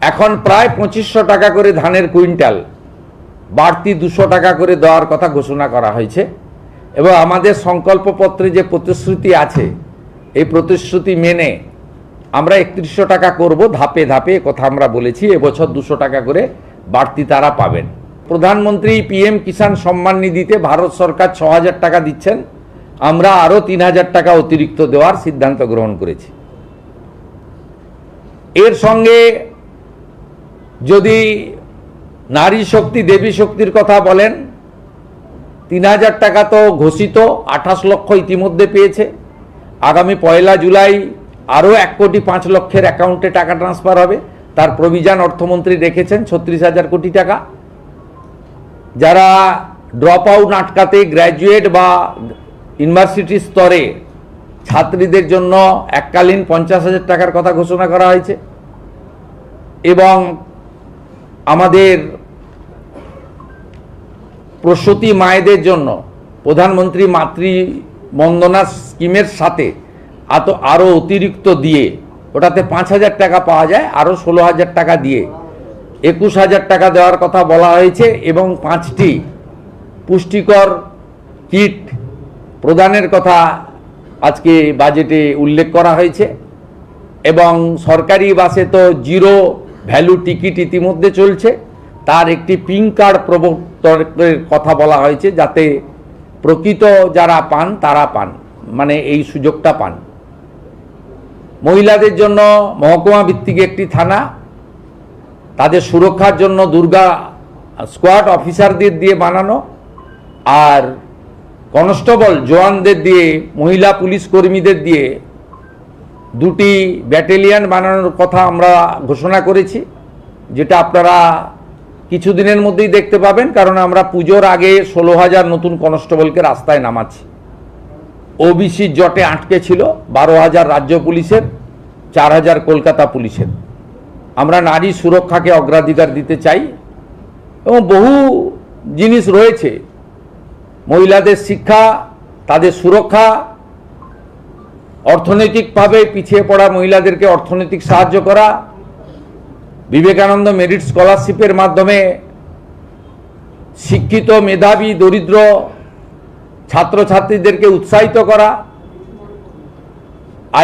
এখন প্রায় 2500 টাকা করে ধানের কুইন্টাল, বাড়তি 200 টাকা করে দেওয়ার কথা ঘোষণা করা হয়েছে। এবং আমাদের সংকল্পপত্রে যে প্রতিশ্রুতি আছে, এই প্রতিশ্রুতি মেনে আমরা 3100 টাকা করব ধাপে ধাপে, কথা আমরা বলেছি। এবছর 200 টাকা করে বাড়তি তারা পাবেন। প্রধানমন্ত্রী PM কিষাণ সম্মান নিধিতে ভারত সরকার 6000 টাকা দিচ্ছেন, আমরা আরও 3000 টাকা অতিরিক্ত দেওয়ার সিদ্ধান্ত গ্রহণ করেছি। এর সঙ্গে যদি নারী শক্তি দেবী শক্তির কথা বলেন, 3000 টাকা তো ঘোষিত, 28 লক্ষ ইতিমধ্যে পেয়েছে। আগামী 1 জুলাই আরও 1,05,00,000 অ্যাকাউন্টে টাকা ট্রান্সফার হবে। তার প্রভিশন অর্থমন্ত্রী রেখেছেন 36,000 কোটি টাকা। যারা ড্রপ আউট আটকাতে গ্র্যাজুয়েট বা ইউনিভার্সিটি স্তরে ছাত্রীদের জন্য এককালীন 50,000 টাকার কথা ঘোষণা করা হয়েছে। এবং আমাদের প্রসূতি মায়েদের জন্য প্রধানমন্ত্রী মাতৃ বন্দনা স্কিমের সাথে আরও অতিরিক্ত দিয়ে, ওটাতে 5,000 টাকা পাওয়া যায়, আরও 16,000 টাকা দিয়ে 21,000 টাকা দেওয়ার কথা বলা হয়েছে। এবং 5টি পুষ্টিকর কিট প্রদানের কথা আজকে বাজেটে উল্লেখ করা হয়েছে। এবং সরকারি বাসে তো 0 ভ্যালু টিকিট ইতিমধ্যে চলছে, তার একটি পিঙ্ক কার্ড প্রবর্তনের কথা বলা হয়েছে, যাতে প্রকৃত যারা পান তারা পান, মানে এই সুযোগটা পান। মহিলাদের জন্য মহকুমা ভিত্তিক একটি থানা, তাদের সুরক্ষার জন্য দুর্গা স্কোয়াড অফিসারদের দিয়ে বানানো, আর কনস্টেবল জওয়ানদের দিয়ে, মহিলা পুলিশ কর্মীদের দিয়ে 2টি ব্যাটালিয়ন বানানোর কথা আমরা ঘোষণা করেছি, যেটা আপনারা কিছুদিনের মধ্যেই দেখতে পাবেন। কারণ আমরা পুজোর আগে 16,000 নতুন কনস্টেবলকে রাস্তায় নামাচ্ছি। ওবিসি জটে আটকে ছিল 12,000 রাজ্য পুলিশের, 4,000 কলকাতা পুলিশের। আমরা নারী সুরক্ষাকে অগ্রাধিকার দিতে চাই এবং বহু জিনিস রয়েছে, মহিলাদের শিক্ষা, তাদের সুরক্ষা, অর্থনৈতিকভাবে পিছিয়ে পড়া মহিলাদেরকে অর্থনৈতিক সাহায্য করা, বিবেকানন্দ মেরিট স্কলারশিপের মাধ্যমে শিক্ষিত মেধাবী দরিদ্র ছাত্রছাত্রীদেরকে উৎসাহিত করা,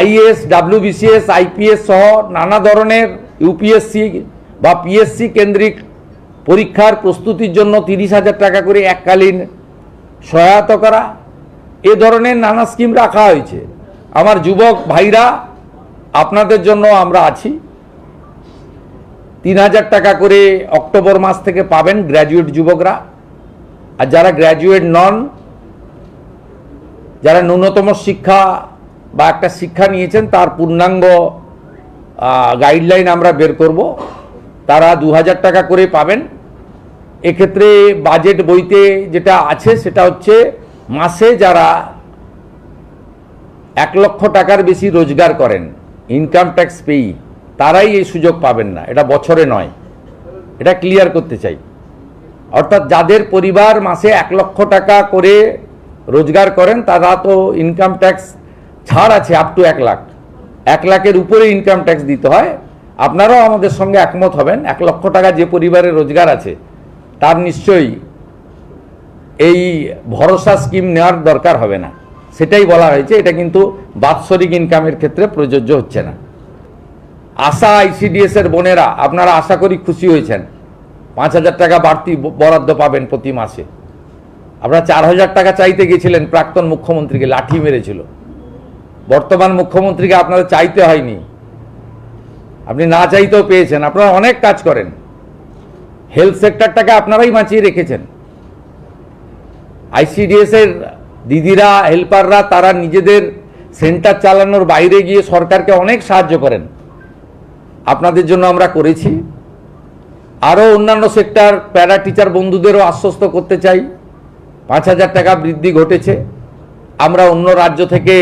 IAS, WBCS, IPS সহ নানা ধরনের UPSC বা PSC কেন্দ্রিক পরীক্ষার প্রস্তুতির জন্য 30,000 টাকা করে এককালীন সহায়তা করা, এ ধরনের নানা স্কিম রাখা হয়েছে। আমার যুবক ভাইরা, আপনাদের জন্য আমরা আছি। 3,000 টাকা করে অক্টোবর মাস থেকে পাবেন গ্র্যাজুয়েট যুবকরা। আর যারা গ্র্যাজুয়েট নন, যারা ন্যূনতম শিক্ষা বা একটা শিক্ষা নিয়েছেন, তার পূর্ণাঙ্গ গাইডলাইন আমরা বের করব, তারা 2,000 টাকা করে পাবেন। এক্ষেত্রে বাজেট বইতে যেটা আছে সেটা হচ্ছে, মাসে যারা 1 লক্ষ টাকার বেশি রোজগার করেন, ইনকাম ট্যাক্স পেই, তারাই এই সুযোগ পাবেন না। এটা বছরে নয়, এটা ক্লিয়ার করতে চাই। অর্থাৎ যাদের পরিবার মাসে 1 লক্ষ টাকা করে রোজগার করেন, তারা তো ইনকাম ট্যাক্স ছাড় আছে আপ টু 1 লাখ। 1 লাখের উপরে ইনকাম ট্যাক্স দিতে হয়। আপনারাও আমাদের সঙ্গে একমত হবেন, 1 লক্ষ টাকা যে পরিবারের রোজগার আছে, তার নিশ্চয়ই এই ভরসা স্কিম নেওয়ার দরকার হবে না। সেটাই বলা হয়েছে। এটা কিন্তু বাৎসরিক ইনকামের ক্ষেত্রে প্রযোজ্য হচ্ছে না। আশা ICDS এর বোনেরা, আপনারা আশা করি খুশি হয়েছেন, 5,000 টাকা বাড়তি বরাদ্দ পাবেন প্রতি মাসে। আপনারা 4,000 টাকা চাইতে গেছিলেন, প্রাক্তন মুখ্যমন্ত্রীকে লাঠি মেরেছিল। বর্তমান মুখ্যমন্ত্রীকে আপনাদের চাইতে হয়নি, আপনি না চাইতেও পেয়েছেন। আপনারা অনেক কাজ করেন, হেলথ সেক্টরটাকে আপনারাই বাঁচিয়ে রেখেছেন। ICDS এর দিদিরা, হেল্পাররা, তারা নিজেদের সেন্টার চালানোর বাইরে গিয়ে সরকারকে অনেক সাহায্য করেন। আপনাদের জন্য আমরা করেছি। আরও অন্যান্য সেক্টর, প্যারা টিচার বন্ধুদেরও আশ্বস্ত করতে চাই, 5,000 টাকা বৃদ্ধি ঘটেছে। আমরা অন্য রাজ্য থেকে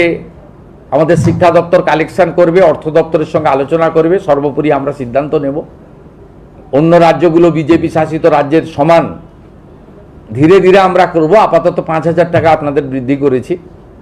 আমাদের শিক্ষা দপ্তর কালেকশন করবে, অর্থ দপ্তরের সঙ্গে আলোচনা করবে, সর্বোপরি আমরা সিদ্ধান্ত নেব। অন্য রাজ্যগুলো বিজেপি শাসিত রাজ্যের সমান ধীরে ধীরে আমরা করব। আপাতত 5,000 টাকা আপনাদের বৃদ্ধি করেছি।